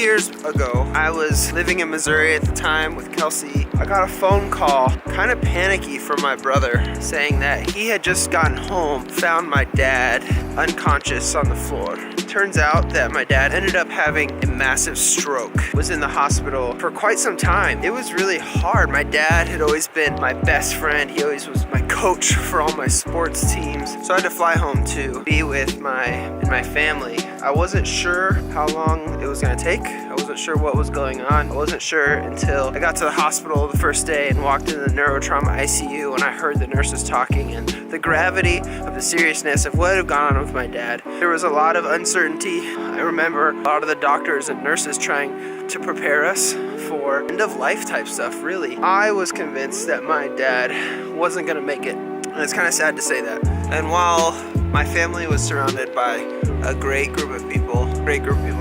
years ago, I was living in Missouri at the time with Kelsey. I got a phone call, kind of panicky, from my brother saying that he had just gotten home, found my dad unconscious on the floor. Turns out that my dad ended up having a massive stroke, was in the hospital for quite some time. It was really hard. My dad had always been my best friend. He always was my coach for all my sports teams. So I had to fly home to be with my family. I wasn't sure how long it was gonna take. I wasn't sure what was going on. I wasn't sure until I got to the hospital the first day and walked into the neurotrauma ICU, and I heard the nurses talking and the gravity of the seriousness of what had gone on with my dad. There was a lot of uncertainty. I remember a lot of the doctors and nurses trying to prepare us for end of life type stuff, really. I was convinced that my dad wasn't gonna make it. And it's kind of sad to say that. And while my family was surrounded by a great group of people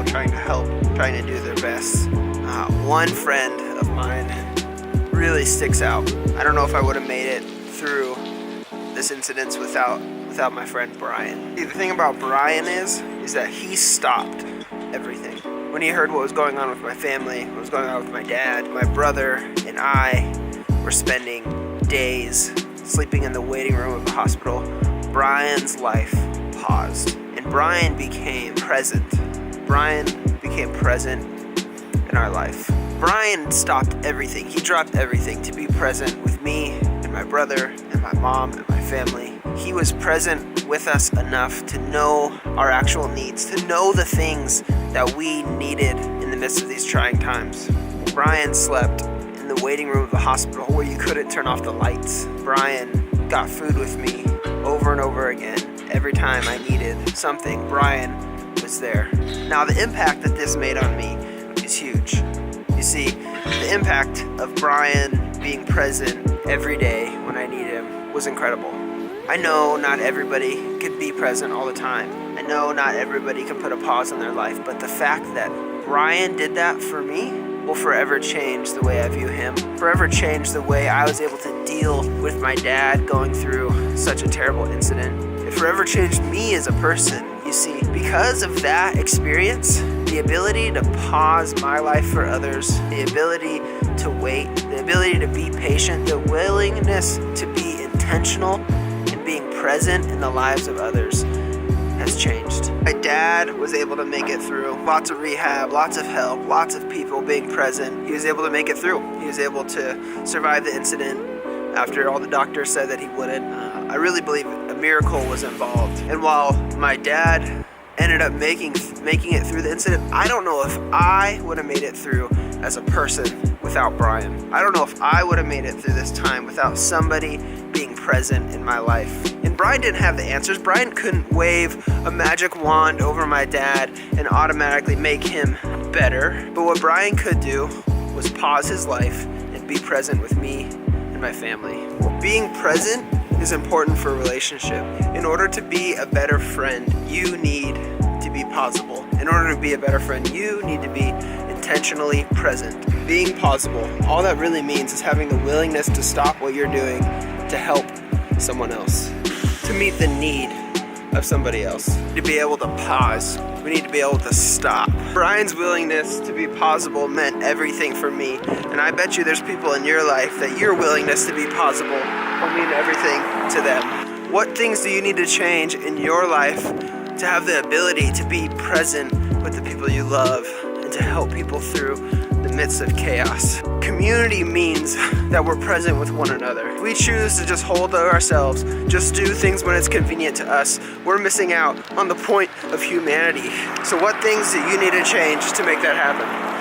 trying to help, trying to do their best, one friend of mine really sticks out. I don't know if I would have made it through this incident without my friend Brian. The thing about Brian is that he stopped everything. When he heard what was going on with my family, what was going on with my dad, my brother and I were spending days sleeping in the waiting room of the hospital, Brian's life paused, and Brian became present. Brian became present in our life. Brian stopped everything. He dropped everything to be present with me and my brother and my mom and my family. He was present with us enough to know our actual needs, to know the things that we needed in the midst of these trying times. Brian slept in the waiting room of the hospital where you couldn't turn off the lights. Brian got food with me over and over again. Every time I needed something, Brian was there. Now, the impact that this made on me is huge. You see, the impact of Brian being present every day when I need him was incredible. I know not everybody could be present all the time. I know not everybody can put a pause in their life, but the fact that Brian did that for me will forever change the way I view him, forever change the way I was able to deal with my dad going through such a terrible incident. It forever changed me as a person. You see, because of that experience, the ability to pause my life for others, the ability to wait, the ability to be patient, the willingness to be intentional in being present in the lives of others has changed. My dad was able to make it through lots of rehab, lots of help, lots of people being present. He was able to make it through. He was able to survive the incident after all the doctors said that he wouldn't. I really believe a miracle was involved. And while my dad ended up making it through the incident, I don't know if I would have made it through as a person without Brian. I don't know if I would have made it through this time without somebody being present in my life. And Brian didn't have the answers. Brian couldn't wave a magic wand over my dad and automatically make him better. But what Brian could do was pause his life and be present with me and my family. Being present is important for a relationship. In order to be a better friend, you need to be pausable. In order to be a better friend, you need to be intentionally present. Being pausable, all that really means is having the willingness to stop what you're doing to help someone else, to meet the need of somebody else. To be able to pause, we need to be able to stop. Brian's willingness to be pausable meant everything for me, and I bet you there's people in your life that your willingness to be pausable will mean everything to them. What things do you need to change in your life to have the ability to be present with the people you love and to help people through the midst of chaos? Community means that we're present with one another. If we choose to just hold to ourselves, just do things when it's convenient to us, we're missing out on the point of humanity. So what things do you need to change to make that happen?